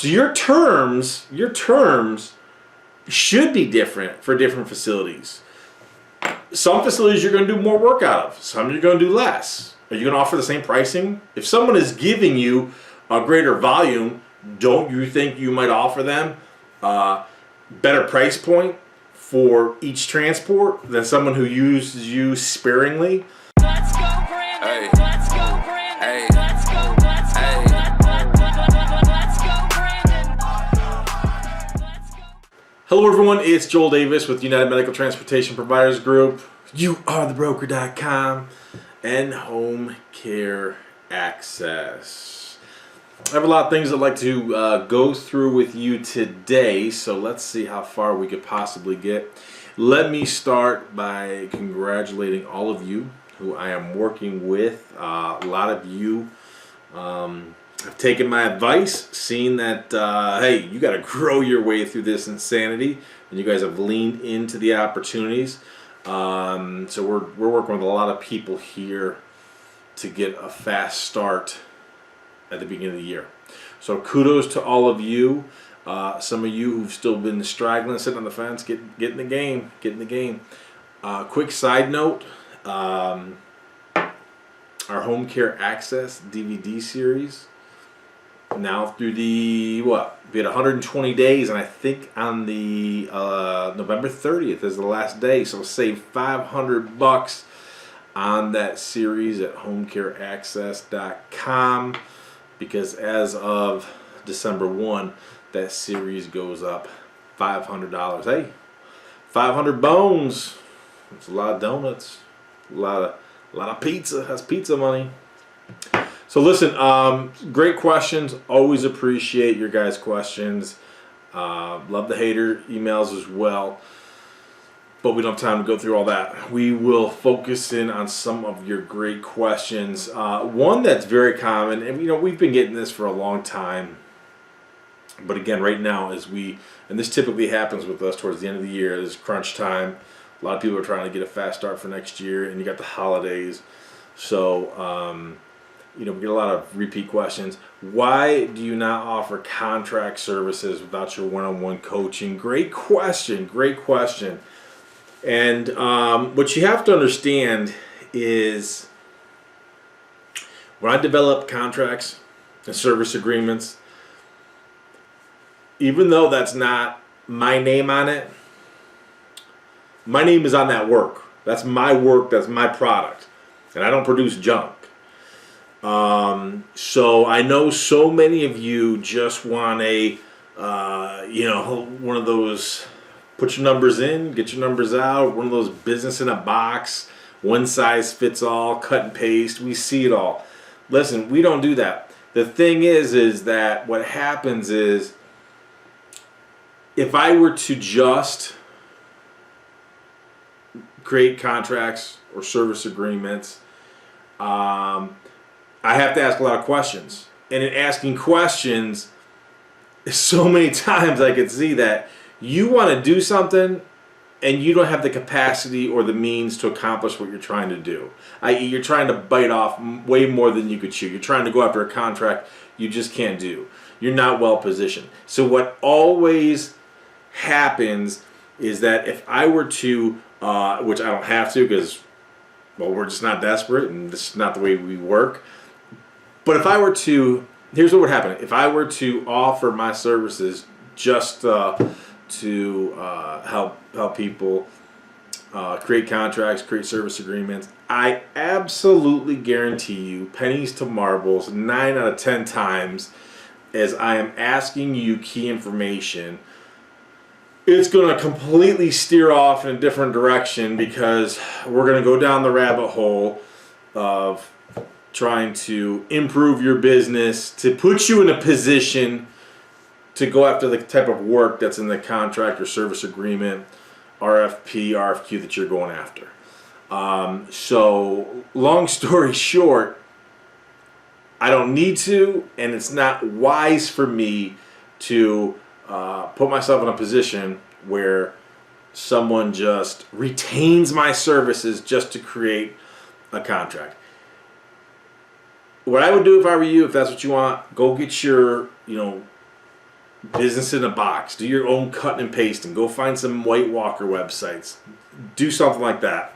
So your terms should be different for different facilities. Some facilities you're going to do more work out of. Some you're going to do less. Are you going to offer the same pricing? If someone is giving you a greater volume, don't you think you might offer them a better price point for each transport than someone who uses you sparingly? Let's go, Brandon. Hey. Let's go, Brandon. Hey. Let's go, let's go, Hey. let's go, Brandon. Let's go. Hello everyone, it's Joel Davis with United Medical Transportation Providers Group, YouAreTheBroker.com, and Home Care Access. I have a lot of things I'd like to go through with you today, so let's see how far we could possibly get. Let me start by congratulating all of you who I am working with. A lot of you have taken my advice, seen that, hey, you got to grow your way through this insanity, and you guys have leaned into the opportunities. So we're working with a lot of people here to get a fast start at the beginning of the year. So kudos to all of you. Some of you who've still been straggling, sitting on the fence, get in the game. Get in the game. Quick side note. Our Home Care Access DVD series, now through the, we had 120 days, and I think on the November 30th is the last day, so save $500 on that series at homecareaccess.com, because as of December 1, that series goes up $500. Hey, 500 bones. It's a lot of donuts, a lot of pizza. That's pizza money. So listen, great questions. Always appreciate your guys' questions. Love the hater emails as well. But we don't have time to go through all that. We will focus in on some of your great questions. One that's very common, and we've been getting this for a long time. But again, right now, and this typically happens with us towards the end of the year, is crunch time. A lot of people are trying to get a fast start for next year, and you got the holidays. So, we get a lot of repeat questions. Why do you not offer contract services without your one-on-one coaching? Great question, great question. And what you have to understand is when I develop contracts and service agreements, even though that's not my name on it, my name is on that work. That's my work, that's my product. And I don't produce junk. So I know so many of you just want one of those put your numbers in, get your numbers out, one of those business in a box, one size fits all, cut and paste. We see it all. Listen, we don't do that. The thing is that what happens is, if I were to just create contracts or service agreements, I have to ask a lot of questions. And in asking questions, so many times I could see that you want to do something and you don't have the capacity or the means to accomplish what you're trying to do. I.e., you're trying to bite off way more than you could chew. You're trying to go after a contract you just can't do. You're not well positioned. So what always happens is that if I were to, which I don't have to because, well, we're just not desperate and this is not the way we work. But if I were to, here's what would happen. If I were to offer my services just to help people create contracts, create service agreements, I absolutely guarantee you, pennies to marbles, 9 out of 10 times, as I am asking you key information, it's going to completely steer off in a different direction, because we're going to go down the rabbit hole of trying to improve your business, to put you in a position to go after the type of work that's in the contract or service agreement, RFP, RFQ that you're going after. So long story short, I don't need to, and it's not wise for me to put myself in a position where someone just retains my services just to create a contract. What I would do if I were you, if that's what you want, go get your, business in a box. Do your own cutting and pasting. Go find some White Walker websites. Do something like that.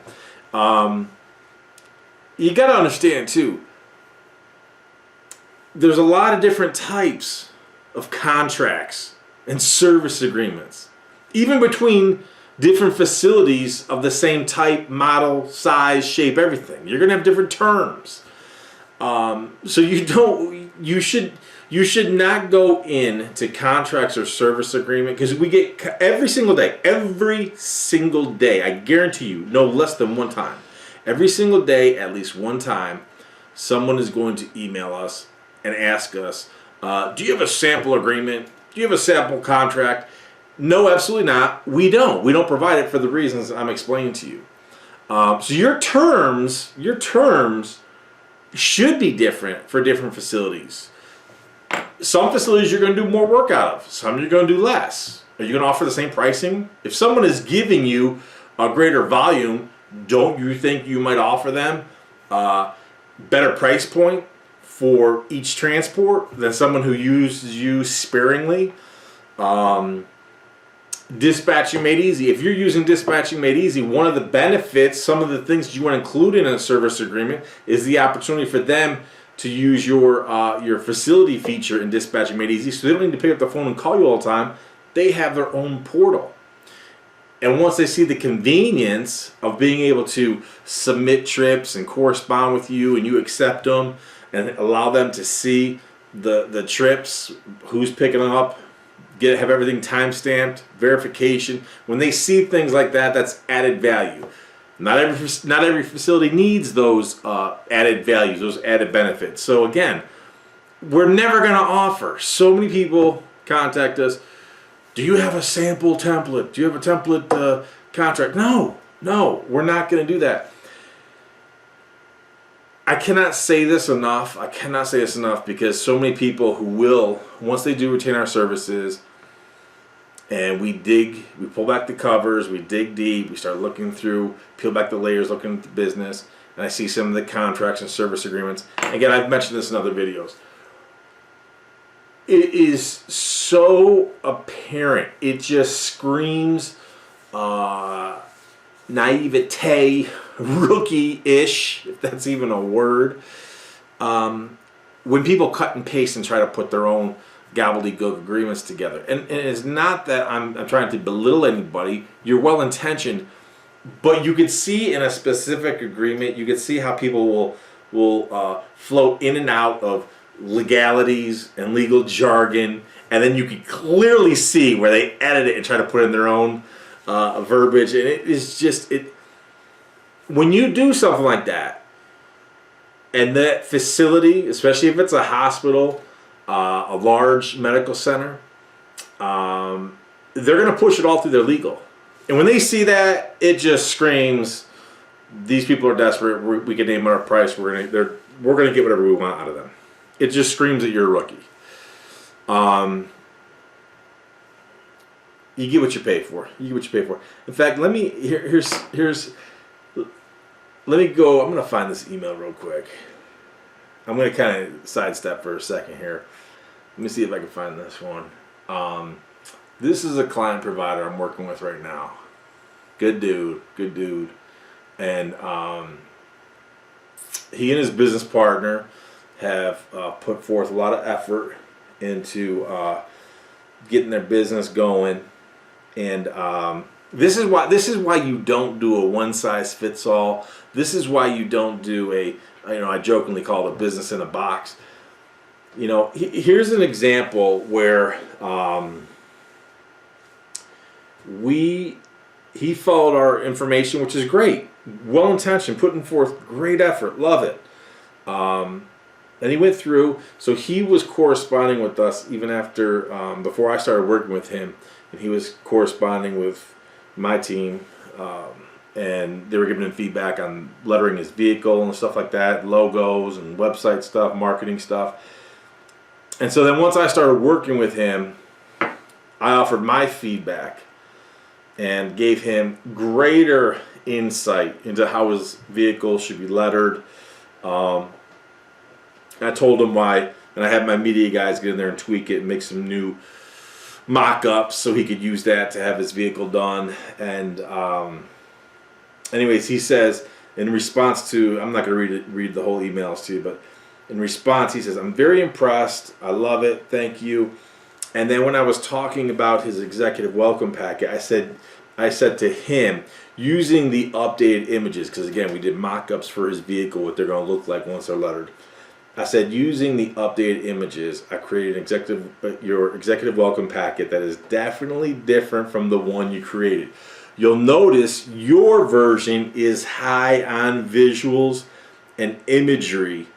You got to understand too. There's a lot of different types of contracts and service agreements, even between different facilities of the same type, model, size, shape, everything. You're gonna have different terms. So you should not go into contracts or service agreement, because we get every single day, I guarantee you, no less than one time, every single day, at least one time, someone is going to email us and ask us, do you have a sample agreement? Do you have a sample contract? No, absolutely not. We don't. We don't provide it for the reasons I'm explaining to you. So your terms should be different for different facilities. Some facilities you're going to do more work out of. Some you're going to do less. Are you going to offer the same pricing? If someone is giving you a greater volume, don't you think you might offer them a better price point for each transport than someone who uses you sparingly? Dispatching Made Easy. If you're using Dispatching Made Easy, one of the benefits, some of the things you want to include in a service agreement, is the opportunity for them to use your facility feature in Dispatching Made Easy, so they don't need to pick up the phone and call you all the time. They have their own portal. And once they see the convenience of being able to submit trips and correspond with you, and you accept them and allow them to see the trips, who's picking them up, have everything time-stamped, verification. When they see things like that, that's added value. Not every facility needs those added values, those added benefits. So again, we're never going to offer. So many people contact us. Do you have a sample template? Do you have a template contract? No, we're not going to do that. I cannot say this enough. Because so many people who will, once they do retain our services, and we pull back the covers, we dig deep, we start looking through, peel back the layers, looking at the business, and I see some of the contracts and service agreements. Again, I've mentioned this in other videos. It is so apparent. It just screams naivete, rookie-ish, if that's even a word. When people cut and paste and try to put their own gobbledygook agreements together. And it's not that I'm trying to belittle anybody. You're well-intentioned, but you could see in a specific agreement, you could see how people will float in and out of legalities and legal jargon, and then you can clearly see where they edit it and try to put in their own verbiage. And it is just, when you do something like that, and that facility, especially if it's a hospital, a large medical center, they're going to push it all through their legal. And when they see that, it just screams, these people are desperate. We can name our price. We're going to get whatever we want out of them. It just screams that you're a rookie. You get what you pay for. In fact, let me go. I'm going to find this email real quick. I'm going to kind of sidestep for a second here. Let me see if I can find this one. This is a client provider I'm working with right now. Good dude. And he and his business partner have put forth a lot of effort into getting their business going. And this is why you don't do a one-size-fits-all. This is why you don't do I jokingly call it a business in a box. Here's an example where he followed our information, which is great, well-intentioned, putting forth great effort, love it. And he went through, so he was corresponding with us even after, before I started working with him, and he was corresponding with my team, and they were giving him feedback on lettering his vehicle and stuff like that, logos and website stuff, marketing stuff. And so then once I started working with him, I offered my feedback and gave him greater insight into how his vehicle should be lettered. I told him why, and I had my media guys get in there and tweak it and make some new mock-ups so he could use that to have his vehicle done. And anyways, he says in response to, I'm not going to read the whole emails to you, but in response he says, I'm very impressed. I love it. Thank you. And then when I was talking about his executive welcome packet, I said to him, using the updated images, because again, we did mock-ups for his vehicle, what they're going to look like once they're lettered. I said, using the updated images, I created your executive welcome packet that is definitely different from the one you created. You'll notice your version is high on visuals and imagery,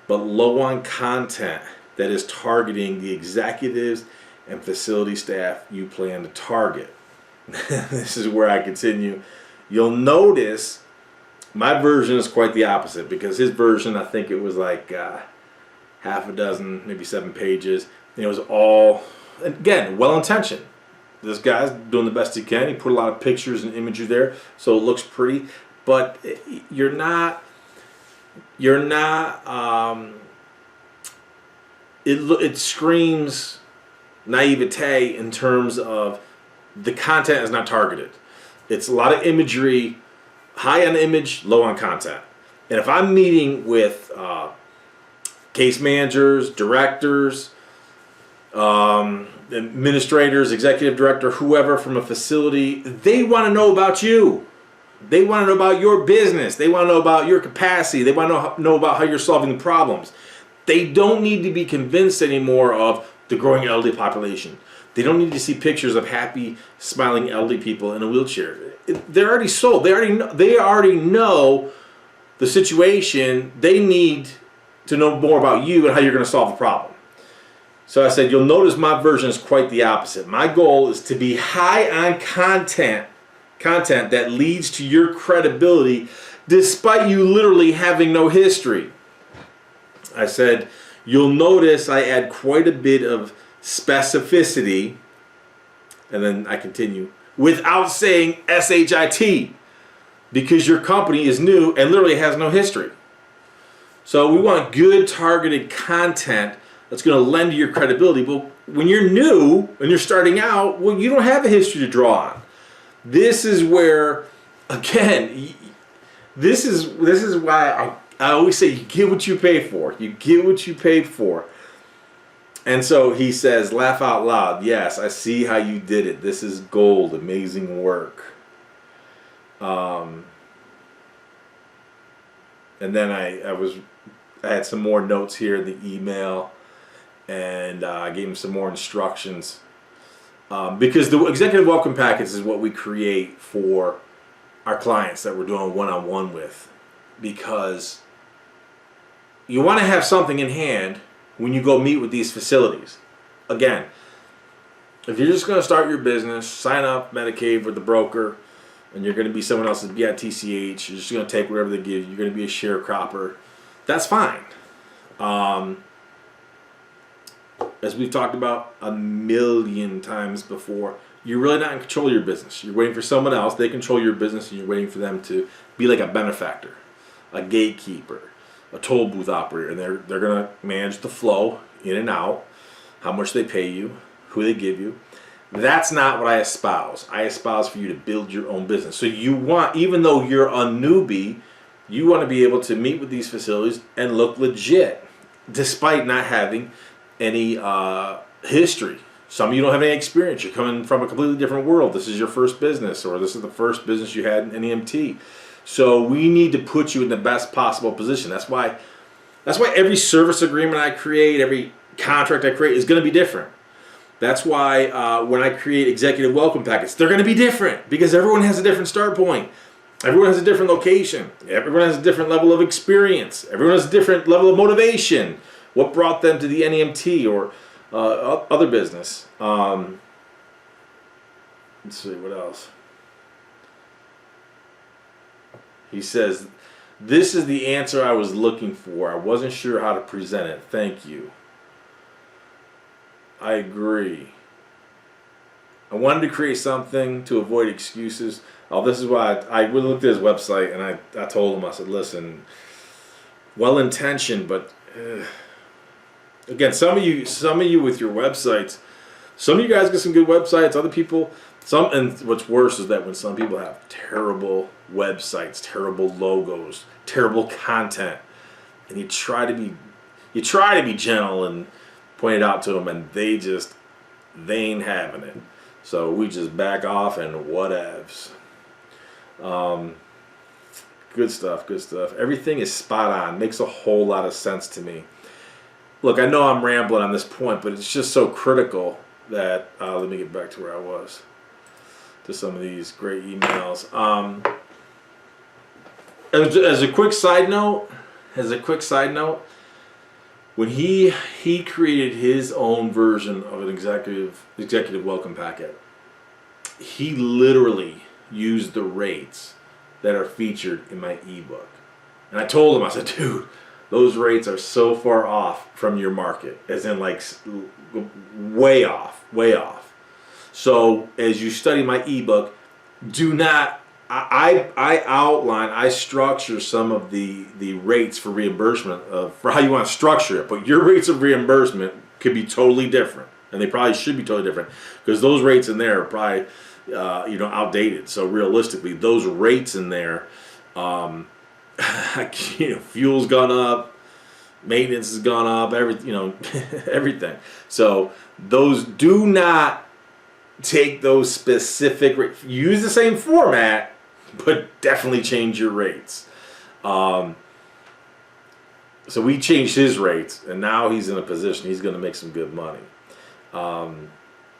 but low on content that is targeting the executives and facility staff you plan to target. This is where I continue. You'll notice my version is quite the opposite, because his version, I think it was like half a dozen, maybe 7 pages. And it was all, again, well-intentioned. This guy's doing the best he can. He put a lot of pictures and imagery there, so it looks pretty. But you're not. It screams naivete in terms of the content is not targeted. It's a lot of imagery, high on image, low on content. And if I'm meeting with case managers, directors, administrators, executive director, whoever from a facility, they want to know about you. They want to know about your business. They want to know about your capacity. They want to know about how you're solving the problems. They don't need to be convinced anymore of the growing elderly population. They don't need to see pictures of happy, smiling elderly people in a wheelchair. They're already sold. They already know the situation. They need to know more about you and how you're going to solve the problem. So I said, you'll notice my version is quite the opposite. My goal is to be high on content that leads to your credibility despite you literally having no history. I said, you'll notice I add quite a bit of specificity, and then I continue, without saying SHIT, because your company is new and literally has no history. So we want good targeted content that's going to lend to your credibility. But when you're new and you're starting out, well, you don't have a history to draw on. This is where, again, this is why I always say you get what you pay for. You get what you pay for. And so he says, laugh out loud. Yes, I see how you did it. This is gold. Amazing work. And then I had some more notes here in the email, and I gave him some more instructions. Because the executive welcome packets is what we create for our clients that we're doing one-on-one with. Because you want to have something in hand when you go meet with these facilities. Again, if you're just going to start your business, sign up Medicaid with the broker, and you're going to be someone else's BITCH, you're just going to take whatever they give you, you're going to be a sharecropper, that's fine. As we've talked about a million times before, you're really not in control of your business. You're waiting for someone else. They control your business, and you're waiting for them to be like a benefactor, a gatekeeper, a toll booth operator, and they're going to manage the flow in and out, how much they pay you, who they give you. That's not what I espouse. I espouse for you to build your own business. So you want, even though you're a newbie, you want to be able to meet with these facilities and look legit, despite not having any history. Some of you don't have any experience. You're coming from a completely different world. This is your first business, or this is the first business you had in NEMT. So we need to put you in the best possible position. That's why every service agreement I create, every contract I create is going to be different. That's why when I create executive welcome packets, they're going to be different, because everyone has a different start point. Everyone has a different location. Everyone has a different level of experience. Everyone has a different level of motivation. What brought them to the NEMT or other business? Let's see, what else? He says, this is the answer I was looking for. I wasn't sure how to present it. Thank you. I agree. I wanted to create something to avoid excuses. Oh, this is why I really looked at his website, and I told him, I said, listen, well-intentioned, but again, some of you with your websites, Some of you guys get some good websites. Other people, and what's worse is that when some people have terrible websites, terrible logos, terrible content, and you try to be gentle and point it out to them, and they ain't having it. So we just back off and whatevs. Good stuff, good stuff. Everything is spot on. Makes a whole lot of sense to me. Look, I know I'm rambling on this point, but it's just so critical that, let me get back to where I was, to some of these great emails. As a quick side note, when he created his own version of an executive welcome packet, he literally used the rates that are featured in my ebook. And I told him, I said, dude, those rates are so far off from your market, as in like way off. So as you study my ebook, do not, I structure some of the rates for reimbursement for how you want to structure it, but your rates of reimbursement could be totally different, and they probably should be totally different, because those rates in there are probably outdated. So realistically, those rates in there, fuel's gone up, maintenance has gone up, everything. So those, do not take those specific rates. Use the same format, but definitely change your rates. So we changed his rates, and now he's in a position he's going to make some good money.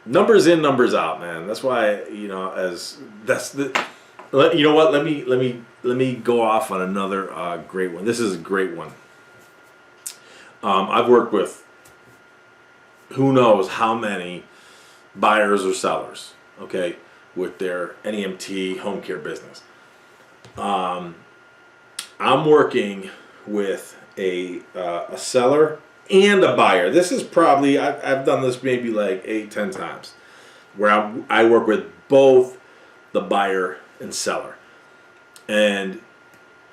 Numbers in, numbers out, man. That's why, you know what? Let me go off on another great one. This is a great one. I've worked with who knows how many buyers or sellers, okay, with their NEMT home care business. I'm working with a seller and a buyer. This is probably, I've done this maybe like 8-10 times, where I work with both the buyer and seller, and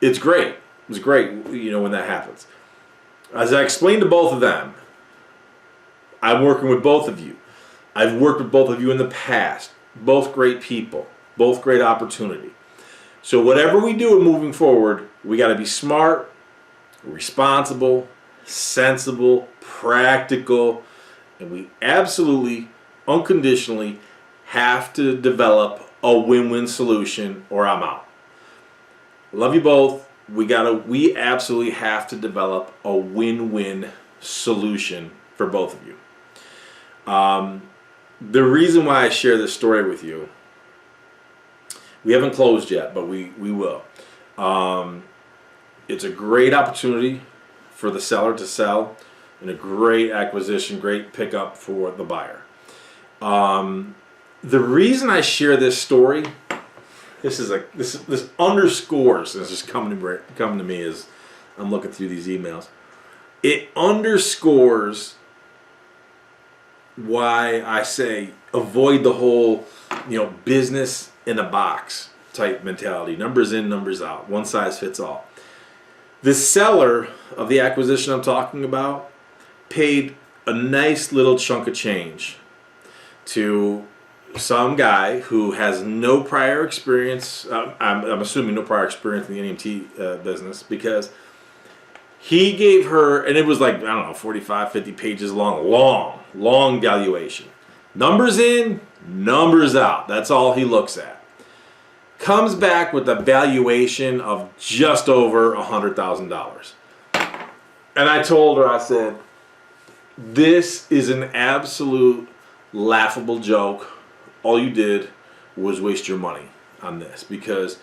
it's great. It's great, when that happens. As I explained to both of them, I'm working with both of you. I've worked with both of you in the past. Both great people, both great opportunity. So whatever we do moving forward, we got to be smart, responsible, sensible, practical, and we absolutely, unconditionally have to develop a win-win solution, or I'm out. Love you both. We absolutely have to develop a win-win solution for both of you. The reason why I share this story with you, we haven't closed yet, but we will. It's a great opportunity for the seller to sell, and a great acquisition, great pickup for the buyer. The reason I share this story, this underscores, and it's just coming to me as I'm looking through these emails. It underscores why I say avoid the whole, business in a box type mentality. Numbers in, numbers out. One size fits all. The seller of the acquisition I'm talking about paid a nice little chunk of change to some guy who has no prior experience. I'm assuming no prior experience in the NEMT business, because he gave her, and it was like, 45, 50 pages long valuation. Numbers in, numbers out. That's all he looks at. Comes back with a valuation of just over $100,000. And I told her, I said, this is an absolute laughable joke. All you did was waste your money on this, because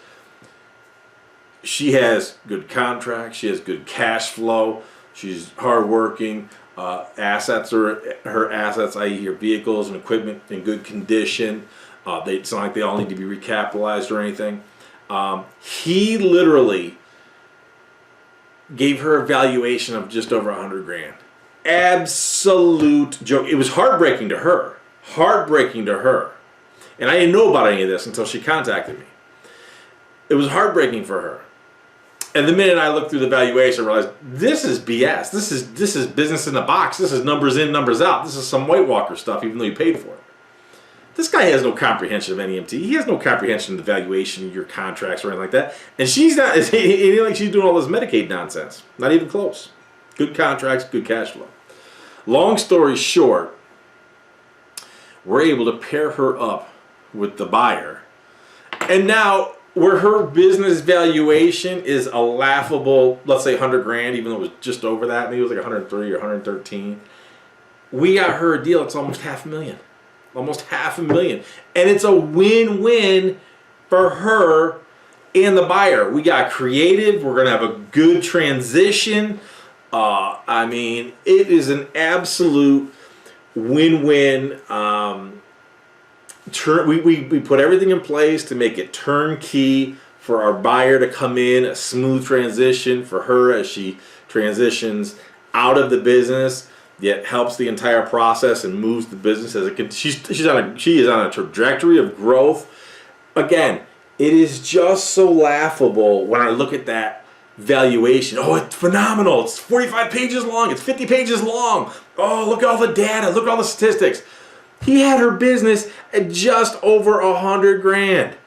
she has good contracts, she has good cash flow, she's hardworking, assets are her assets, i.e. her vehicles and equipment, in good condition. It's not like they all need to be recapitalized or anything. He literally gave her a valuation of just over $100,000. Absolute joke. It was heartbreaking to her. And I didn't know about any of this until she contacted me. It was heartbreaking for her. And the minute I looked through the valuation, I realized this is BS. This is business in a box. This is numbers in, numbers out. This is some White Walker stuff, even though you paid for it. This guy has no comprehension of NEMT. He has no comprehension of the valuation of your contracts or anything like that. And she's not, it ain't like she's doing all this Medicaid nonsense. Not even close. Good contracts, good cash flow. Long story short, we're able to pair her up with the buyer. And now, where her business valuation is a laughable, let's say 100 grand, even though it was just over that, maybe it was like 103 or 113. We got her a deal, it's almost $500,000. Almost $500,000. And it's a win-win for her and the buyer. We got creative, we're gonna have a good transition. I mean, it is an absolute win-win. We put everything in place to make it turnkey for our buyer to come in, a smooth transition for her as she transitions out of the business, yet helps the entire process and moves the business as it she is on a trajectory of growth. Again, it is just so laughable when I look at that valuation. Oh, it's phenomenal. It's 45 pages long. It's 50 pages long. Oh, look at all the data. Look at all the statistics. He had her business at just over 100 grand.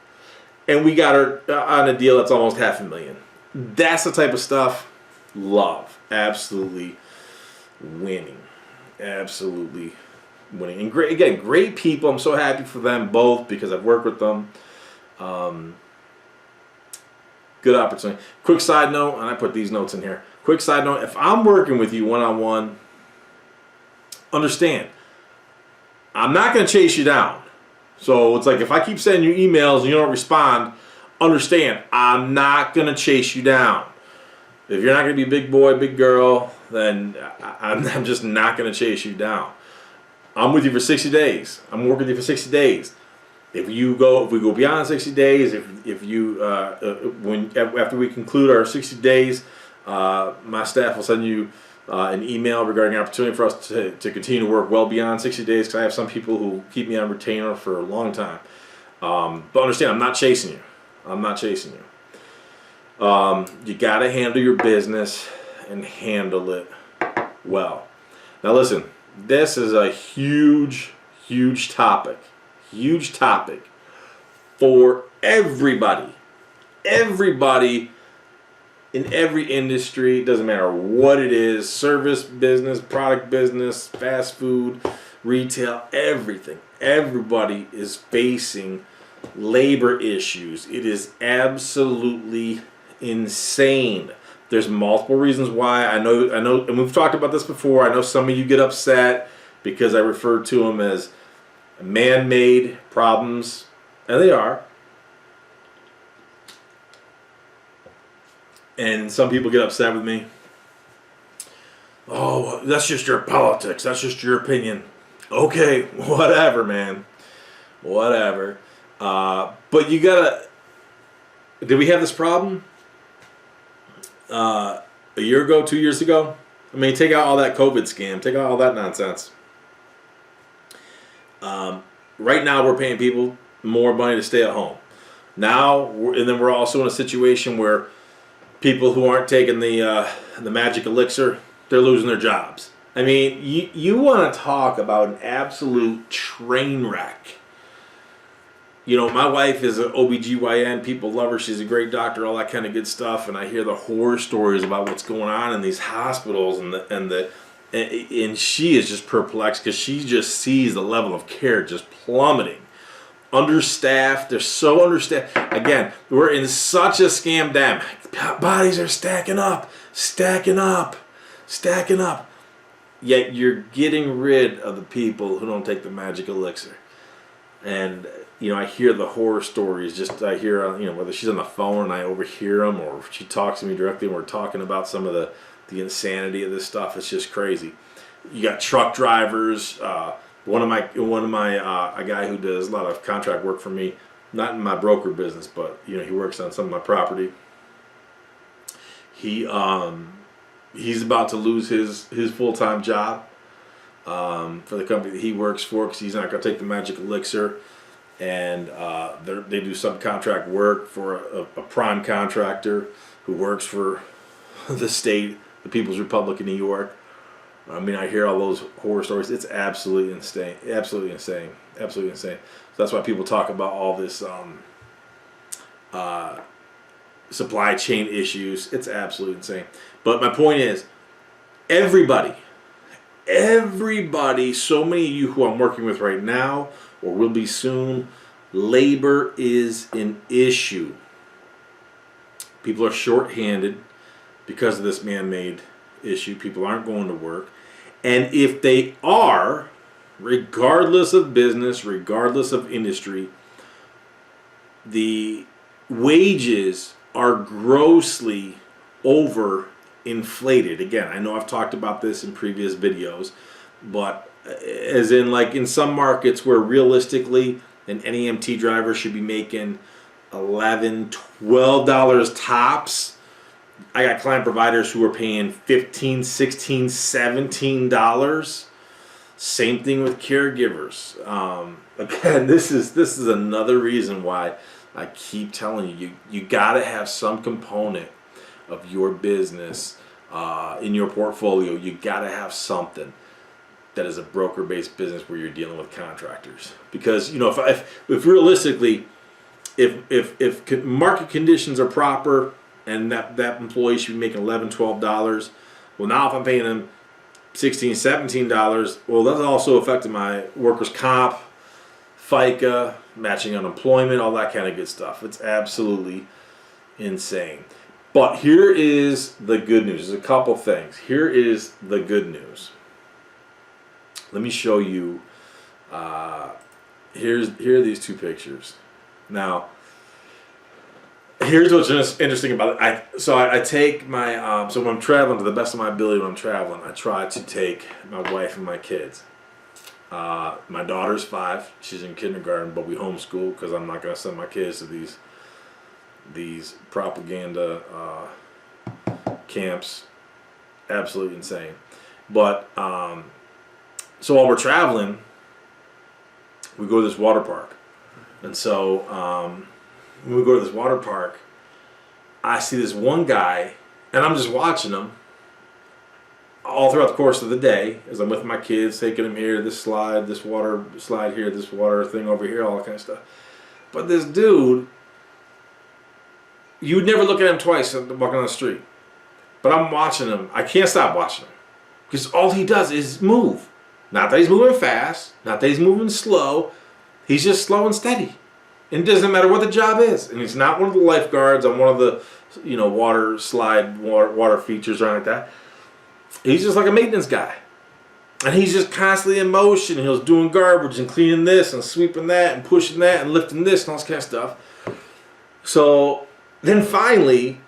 And we got her on a deal that's almost $500,000. That's the type of stuff love. Absolutely winning. Absolutely winning. And great people. I'm so happy for them both because I've worked with them. Good opportunity. Quick side note, and I put these notes in here. Quick side note, if I'm working with you one-on-one, understand, I'm not going to chase you down. So it's like if I keep sending you emails and you don't respond, understand, I'm not going to chase you down. If you're not going to be big boy, big girl, then I'm just not going to chase you down. I'm with you for 60 days. I'm working with you for 60 days. If we go beyond 60 days, after we conclude our 60 days, my staff will send you an email regarding an opportunity for us to continue to work well beyond 60 days, because I have some people who keep me on retainer for a long time. But understand, I'm not chasing you. I'm not chasing you. You got to handle your business and handle it well. Now listen, this is a huge, huge topic. Huge topic for everybody. Everybody in every industry, doesn't matter what it is, service business, product business, fast food, retail, everything. Everybody is facing labor issues. It is absolutely insane. There's multiple reasons why. I know, and we've talked about this before. I know some of you get upset because I refer to them as man-made problems, and they are. And some people get upset with me. Oh, that's just your politics. That's just your opinion. Okay, whatever, man. Whatever. But you gotta... Did we have this problem a year ago, 2 years ago? I mean, take out all that COVID scam. Take out all that nonsense. Right now, we're paying people more money to stay at home. Now, and then we're also in a situation where people who aren't taking the magic elixir, they're losing their jobs. I mean, you want to talk about an absolute train wreck. You know, my wife is an OBGYN. People love her. She's a great doctor, all that kind of good stuff. And I hear the horror stories about what's going on in these hospitals, and she is just perplexed because she just sees the level of care just plummeting. Understaffed. They're so understaffed. Again, we're in such a scam dam. Bodies are stacking up. Yet you're getting rid of the people who don't take the magic elixir. And, you know, I hear the horror stories. I hear, whether she's on the phone and I overhear them, or she talks to me directly and we're talking about some of the insanity of this stuff. It's just crazy. You got truck drivers. A guy who does a lot of contract work for me, not in my broker business, but he works on some of my property. He's about to lose his full-time job for the company that he works for, because he's not going to take the magic elixir. and they do subcontract work for a prime contractor who works for the state, the People's Republic of New York. I mean, I hear all those horror stories. It's absolutely insane. Absolutely insane. Absolutely insane. So that's why people talk about all this supply chain issues. It's absolutely insane. But my point is, everybody, so many of you who I'm working with right now or will be soon, labor is an issue. People are shorthanded because of this man-made issue. People aren't going to work. And if they are, regardless of business, regardless of industry, the wages are grossly overinflated. Again, I know I've talked about this in previous videos, but as in like in some markets where realistically an NEMT driver should be making $11, $12 tops, I got client providers who are paying $15, $16, $17. Same thing with caregivers. Again, this is another reason why I keep telling you, you got to have some component of your business in your portfolio. You got to have something that is a broker-based business where you're dealing with contractors. Because if realistically, if market conditions are proper and that employee should be making $11, $12, well, now if I'm paying them $16, $17, well, that's also affecting my workers' comp, FICA, matching unemployment, all that kind of good stuff. It's absolutely insane. But here is the good news. There's a couple things. Here is the good news. Let me show you. Here are these two pictures. Now, here's what's interesting about it. So I take my so when I'm traveling, to the best of my ability when I'm traveling, I try to take my wife and my kids. My daughter's 5; she's in kindergarten, but we homeschool because I'm not going to send my kids to these propaganda camps. Absolutely insane. But so while we're traveling, we go to this water park, and so when we go to this water park, I see this one guy, and I'm just watching him all throughout the course of the day as I'm with my kids, taking them here, this slide, this water slide here, this water thing over here, all that kind of stuff. But this dude, you would never look at him twice walking on the street. But I'm watching him. I can't stop watching him because all he does is move. Not that he's moving fast, not that he's moving slow. He's just slow and steady. And it doesn't matter what the job is. And he's not one of the lifeguards on one of the, water slide, water features or anything like that. He's just like a maintenance guy. And he's just constantly in motion. He was doing garbage and cleaning this and sweeping that and pushing that and lifting this and all this kind of stuff. So then finally,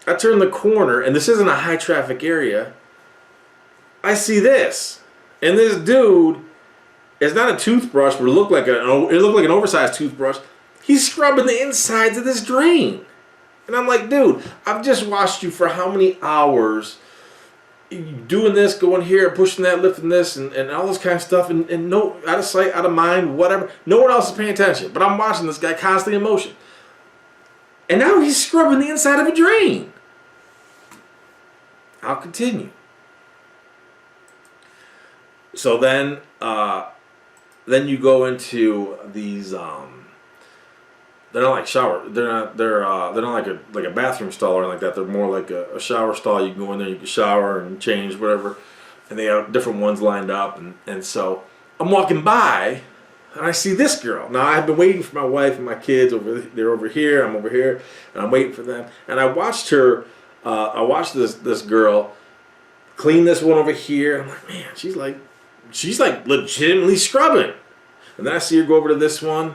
I turn the corner, and this isn't a high traffic area. I see this. And this dude, it's not a toothbrush, but it looked like an oversized toothbrush. He's scrubbing the insides of this drain. And I'm like, dude, I've just watched you for how many hours doing this, going here, pushing that, lifting this, and all this kind of stuff, and no, out of sight, out of mind, whatever. No one else is paying attention. But I'm watching this guy constantly in motion. And now he's scrubbing the inside of a drain. I'll continue. So then you go into these. They're not like shower. They're not like a bathroom stall or anything like that. They're more like a shower stall. You can go in there, you can shower and change whatever, and they have different ones lined up. And so I'm walking by, and I see this girl. Now I've been waiting for my wife and my kids over. They're over here. I'm over here, and I'm waiting for them. And I watched her. I watched this girl clean this one over here. I'm like, man, she's like legitimately scrubbing. And then I see her go over to this one.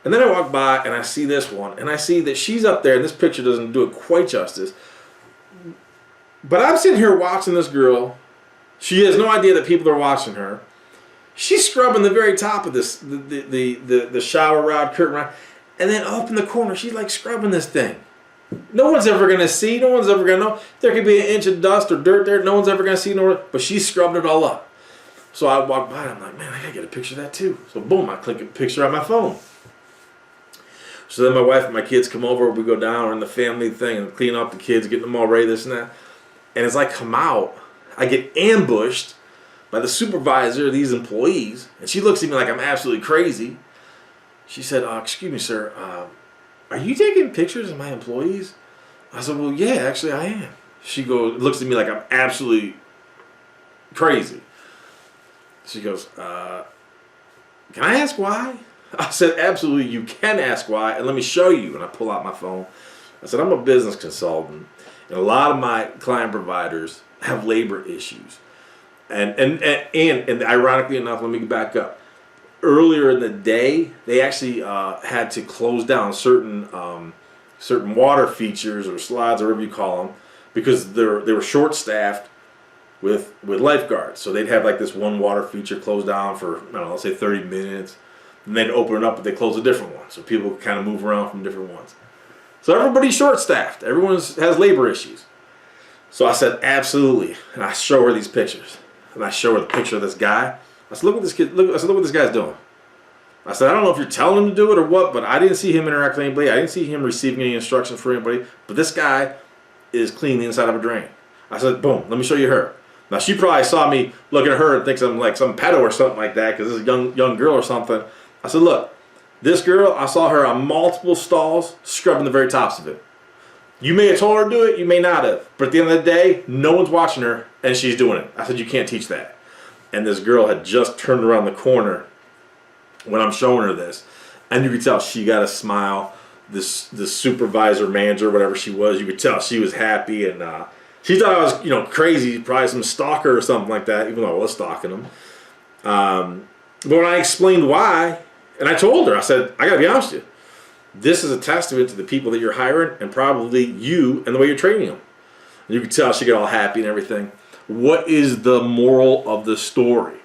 And then I walk by and I see this one. And I see that she's up there. And this picture doesn't do it quite justice. But I'm sitting here watching this girl. She has no idea that people are watching her. She's scrubbing the very top of this, the shower rod, curtain rod. And then up in the corner, she's like scrubbing this thing. No one's ever going to see. No one's ever going to know. There could be an inch of dust or dirt there. No one's ever going to see. But she's scrubbing it all up. So I walk by and I'm like, man, I gotta get a picture of that too. So boom, I click a picture on my phone. So then my wife and my kids come over, we go down, we're in the family thing and clean up the kids, getting them all ready, this and that. And as I come out, I get ambushed by the supervisor of these employees, and she looks at me like I'm absolutely crazy. She said, excuse me, sir, are you taking pictures of my employees? I said, well, yeah, actually I am. She looks at me like I'm absolutely crazy. She goes, can I ask why? I said, absolutely, you can ask why, and let me show you. And I pull out my phone. I said, I'm a business consultant, and a lot of my client providers have labor issues. And ironically enough, let me back up. Earlier in the day, they actually had to close down certain water features or slides or whatever you call them because they were short-staffed with lifeguards. So they'd have like this one water feature closed down for, I don't know, let's say 30 minutes. And they'd open it up, but they close a different one. So people kind of move around from different ones. So everybody's short-staffed. Everyone has labor issues. So I said, absolutely. And I show her these pictures. And I show her the picture of this guy. I said, look what this kid, I said, look what this guy's doing. I said, I don't know if you're telling him to do it or what, but I didn't see him interact with anybody. I didn't see him receiving any instructions from anybody. But this guy is cleaning the inside of a drain. I said, boom, let me show you her. Now, she probably saw me looking at her and thinks I'm like some pedo or something like that because this is a young girl or something. I said, look, this girl, I saw her on multiple stalls scrubbing the very tops of it. You may have told her to do it, you may not have. But at the end of the day, no one's watching her, and she's doing it. I said, you can't teach that. And this girl had just turned around the corner when I'm showing her this. And you could tell she got a smile. This supervisor, manager, whatever she was, you could tell she was happy. And she thought I was, crazy, probably some stalker or something like that, even though I was stalking them. But when I explained why, and I told her, I said, I got to be honest with you. This is a testament to the people that you're hiring and probably you and the way you're training them. And you could tell she got all happy and everything. What is the moral of the story?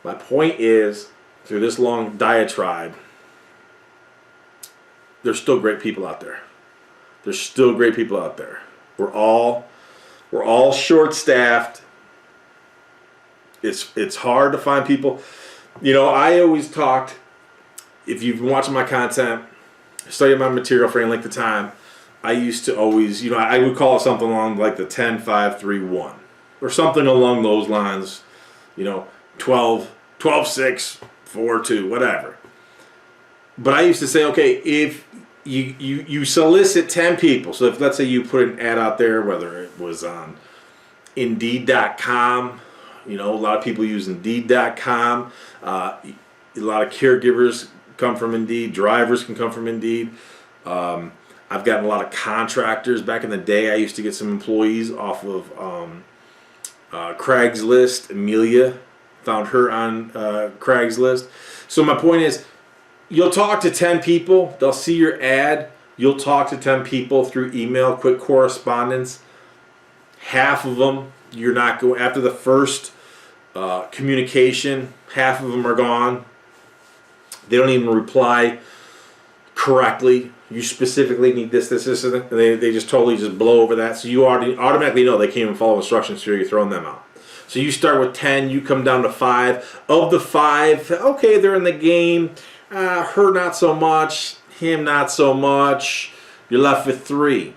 My point is, through this long diatribe, there's still great people out there. There's still great people out there. We're all short-staffed. It's hard to find people. I always talked, if you've been watching my content, studying my material for any length of time, I used to always, I would call it something along like the 10-5-3-1 or something along those lines, 12, 6, 4, 2, whatever. But I used to say, okay, if you solicit 10 people, so if let's say you put an ad out there, whether it was on Indeed.com, a lot of people use Indeed.com, a lot of caregivers come from Indeed, drivers can come from Indeed. I've gotten a lot of contractors. Back in the day, I used to get some employees off of Craigslist. Amelia, found her on Craigslist. So my point is, you'll talk to 10 people. They'll see your ad. You'll talk to 10 people through email, quick correspondence. Half of them, you're not going, after the first communication, half of them are gone. They don't even reply correctly. You specifically need this, and they just totally just blow over that. So you already automatically know they can't even follow instructions, so you're throwing them out. So you start with 10, you come down to 5. Of the 5, okay, they're in the game. Her not so much, him not so much. You're left with 3.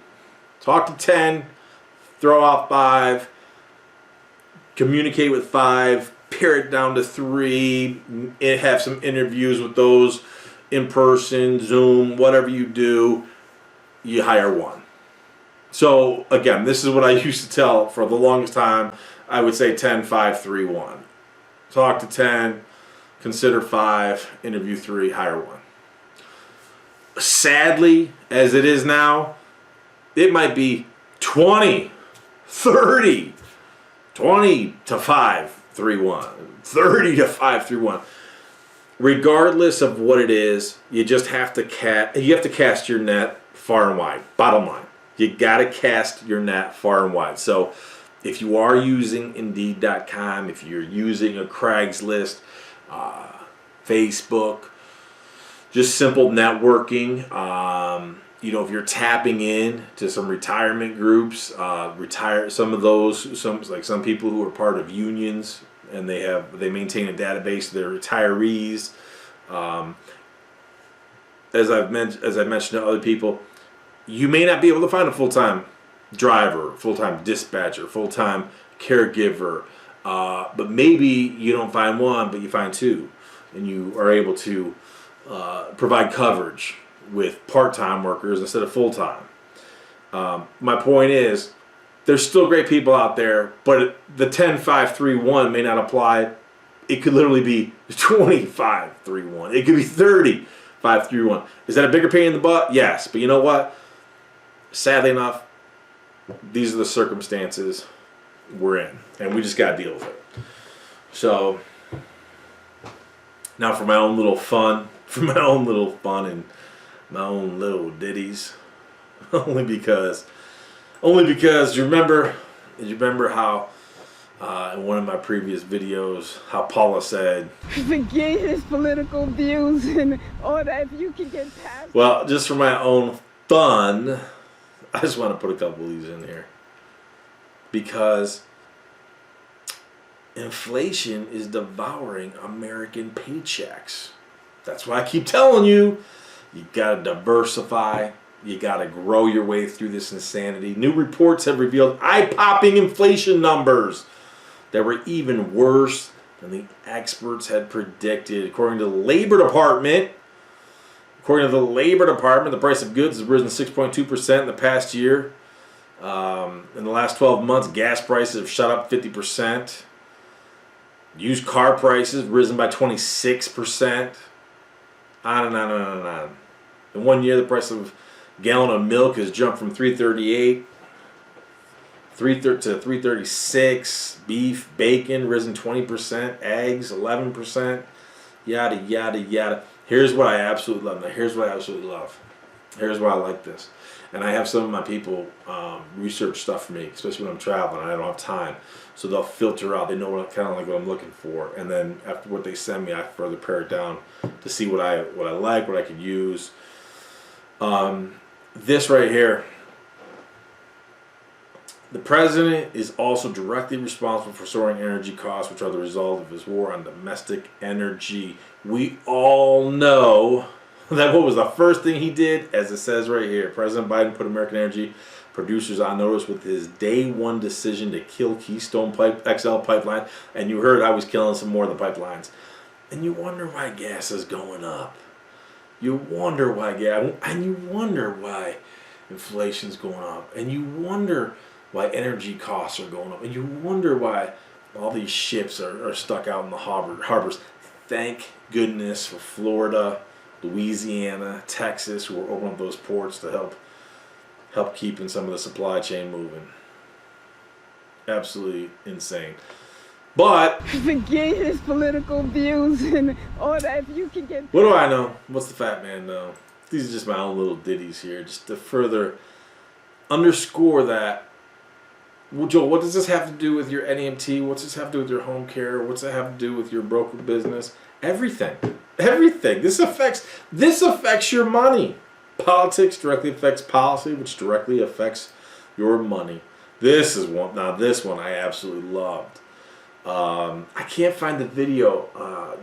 Talk to 10, throw out 5, communicate with 5, pare it down to 3, and have some interviews with those in person, Zoom, whatever you do, you hire 1. So again, this is what I used to tell for the longest time. I would say 10, 5, 3, 1. Talk to 10, consider 5, interview 3, hire 1. Sadly, as it is now, it might be 20, 30, 20 to 5, 3, 1, 30 to 5, 3, 1. Regardless of what it is, you just have to cast your net far and wide. Bottom line, you got to cast your net far and wide. So if you are using Indeed.com, if you're using a Craigslist, Facebook, just simple networking, if you're tapping in to some retirement groups, some people who are part of unions, and they maintain a database of their retirees. As I mentioned to other people, you may not be able to find a full-time driver, full-time dispatcher, full-time caregiver, but maybe you don't find one, but you find two, and you are able to provide coverage with part-time workers instead of full-time. My point is, there's still great people out there, but the 10-5-3-1 may not apply. It could literally be 20-5-3-1. It could be 30-5-3-1. Is that a bigger pain in the butt? Yes, but you know what? Sadly enough, these are the circumstances we're in, and we just got to deal with it. So now for my own little fun, and my own little ditties, only because you remember how in one of my previous videos how Paula said, forget his political views and all that. If you can get past. Well, just for my own fun, I just want to put a couple of these in here because inflation is devouring American paychecks. That's why I keep telling you, you gotta diversify. You gotta grow your way through this insanity. New reports have revealed eye-popping inflation numbers that were even worse than the experts had predicted. According to the Labor Department, the price of goods has risen 6.2% in the past year. In the last 12 months, gas prices have shot up 50%. Used car prices risen by 26%. On and on and on and on. In 1 year, the price of a gallon of milk has jumped from $3.38 to $3.36. Beef, bacon risen 20%. Eggs 11%. Yada yada yada. Here's what I absolutely love. Now, here's what I absolutely love. Here's why I like this. And I have some of my people research stuff for me, especially when I'm traveling. I don't have time, so they'll filter out. They know what kind of like what I'm looking for, and then after what they send me, I further pare it down to see what I like, what I could use. This right here. The president is also directly responsible for soaring energy costs, which are the result of his war on domestic energy. We all know that what was the first thing he did, as it says right here, President Biden put American energy producers on notice with his day one decision to kill Keystone XL pipeline. And you heard I was killing some more of the pipelines. And you wonder why gas is going up. You wonder why and you wonder why inflation's going up. And you wonder why energy costs are going up. And you wonder why all these ships are stuck out in the harbors. Thank goodness for Florida, Louisiana, Texas, who are opening up those ports to help keeping some of the supply chain moving. Absolutely insane. But forget his political views and all that. If you can get. What do I know? What's the fat man know? These are just my own little ditties here, just to further underscore that. Well, Joel, what does this have to do with your NEMT? What's this have to do with your home care? What's it have to do with your broker business? Everything. This affects your money. Politics directly affects policy, which directly affects your money. This one I absolutely loved. I can't find the video.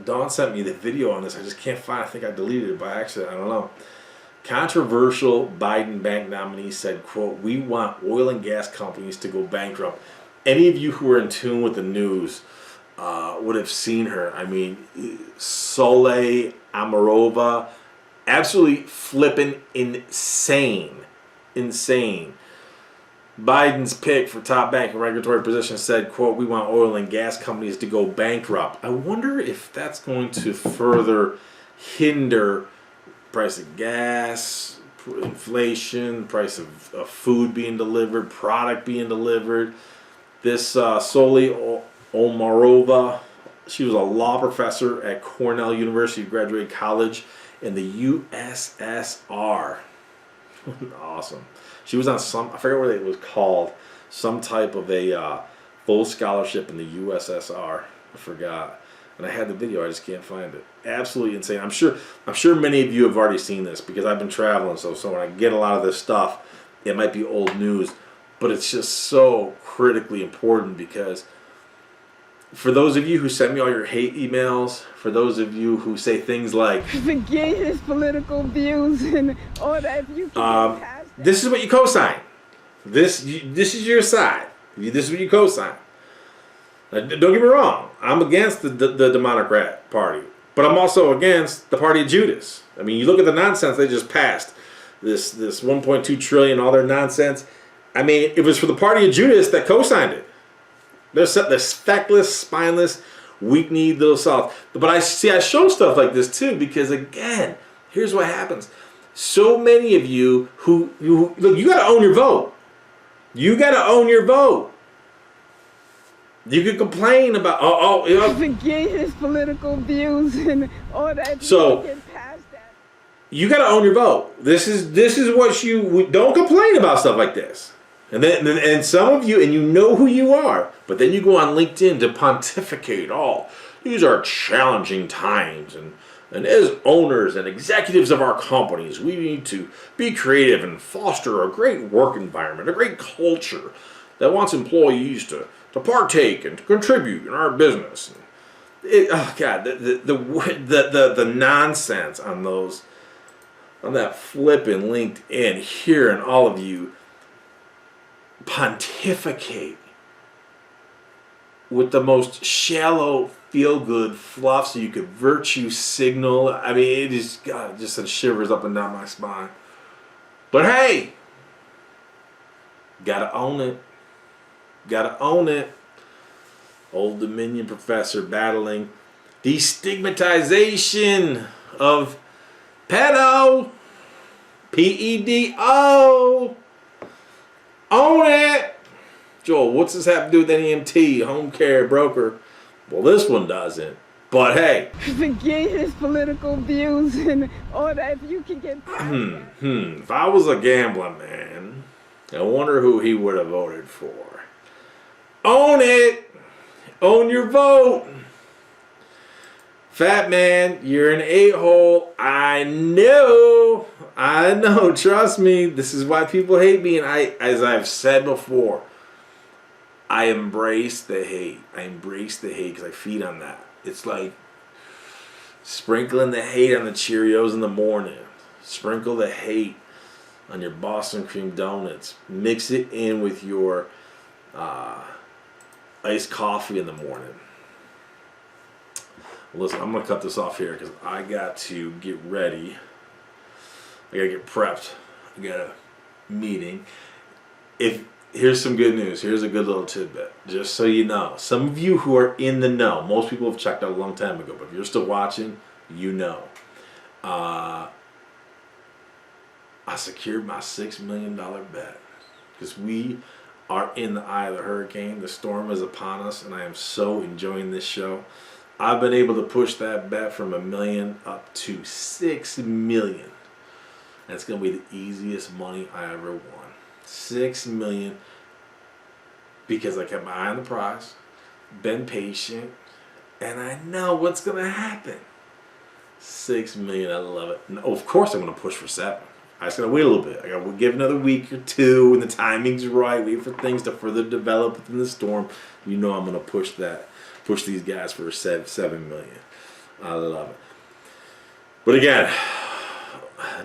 Dawn sent me the video on this. I just can't find it. I think I deleted it by accident. I don't know. Controversial Biden bank nominee said, quote, "We want oil and gas companies to go bankrupt." Any of you who are in tune with the news would have seen her. I mean, Soleil Amarova, absolutely flippin' insane. Biden's pick for top bank and regulatory position said, quote, "We want oil and gas companies to go bankrupt." I wonder if that's going to further hinder price of gas, inflation, price of food being delivered, product being delivered. This Soleil Omarova, she was a law professor at Cornell University, graduated college in the USSR. Awesome. She was on I forget what it was called, some type of a full scholarship in the USSR. I forgot. And I had the video, I just can't find it. Absolutely insane. I'm sure many of you have already seen this because I've been traveling, so when I get a lot of this stuff, it might be old news, but it's just so critically important because for those of you who send me all your hate emails, for those of you who say things like, Forget his political views and all that. If you can get past that. this is what you co-sign. This is your side. This is what you co-sign. Now, don't get me wrong. I'm against the Democrat Party, but I'm also against the party of Judas. I mean, you look at the nonsense they just passed. This 1.2 trillion, all their nonsense. I mean, it was for the party of Judas that co-signed it. They're feckless, spineless, weak-kneed little soft. But I show stuff like this too because, again, here's what happens. So many of you who look, you got to own your vote. You got to own your vote. You can complain about Forget his political views and all that. If So- you can get past that. you got to own your vote. This is what you don't complain about stuff like this. And some of you, and you know who you are, but then you go on LinkedIn to pontificate. These are challenging times, and as owners and executives of our companies, we need to be creative and foster a great work environment, a great culture that wants employees to partake and to contribute in our business. Oh God, the nonsense on that flipping LinkedIn, hearing all of you pontificate with the most shallow feel-good fluff so you could virtue signal. I mean, it just sends shivers up and down my spine. But hey, gotta own it. Gotta own it. Old Dominion professor battling destigmatization of pedo. PEDO. Own it. Joel, what's this have to do with NEMT, home care, broker? Well, this one doesn't. But hey, Forget his political views and all that. If you can get past that. if I was a gambling man, I wonder who he would have voted for. Own it. Own your vote. Fat man, you're an a-hole. I know. Trust me. This is why people hate me. And as I've said before, I embrace the hate. I embrace the hate because I feed on that. It's like sprinkling the hate on the Cheerios in the morning. Sprinkle the hate on your Boston cream donuts. Mix it in with your iced coffee in the morning. Listen, I'm going to cut this off here because I got to get ready. I got to get prepped. I got a meeting. Here's some good news. Here's a good little tidbit. Just so you know. Some of you who are in the know, most people have checked out a long time ago, but if you're still watching, you know. I secured my $6 million bet because we are in the eye of the hurricane. The storm is upon us, and I am so enjoying this show. I've been able to push that bet from $1 million up to $6 million. And it's going to be the easiest money I ever won. $6 million because I kept my eye on the prize, been patient, and I know what's going to happen. $6 million, I love it. And of course I'm going to push for 7. I just got to wait a little bit. I got to give another week or two when the timing's right, wait for things to further develop within the storm. You know I'm going to push these guys for 7 million. I love it. But again,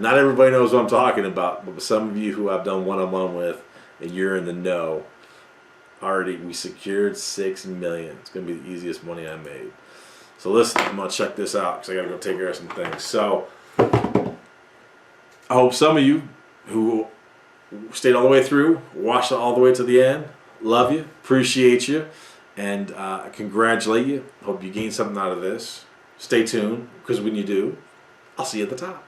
not everybody knows what I'm talking about, but some of you who I've done one-on-one with, and you're in the know, already we secured $6 million. It's going to be the easiest money I made. So listen, I'm going to check this out because I got to go take care of some things. So I hope some of you who stayed all the way through, watched it all the way to the end, love you, appreciate you, and congratulate you. Hope you gained something out of this. Stay tuned because when you do, I'll see you at the top.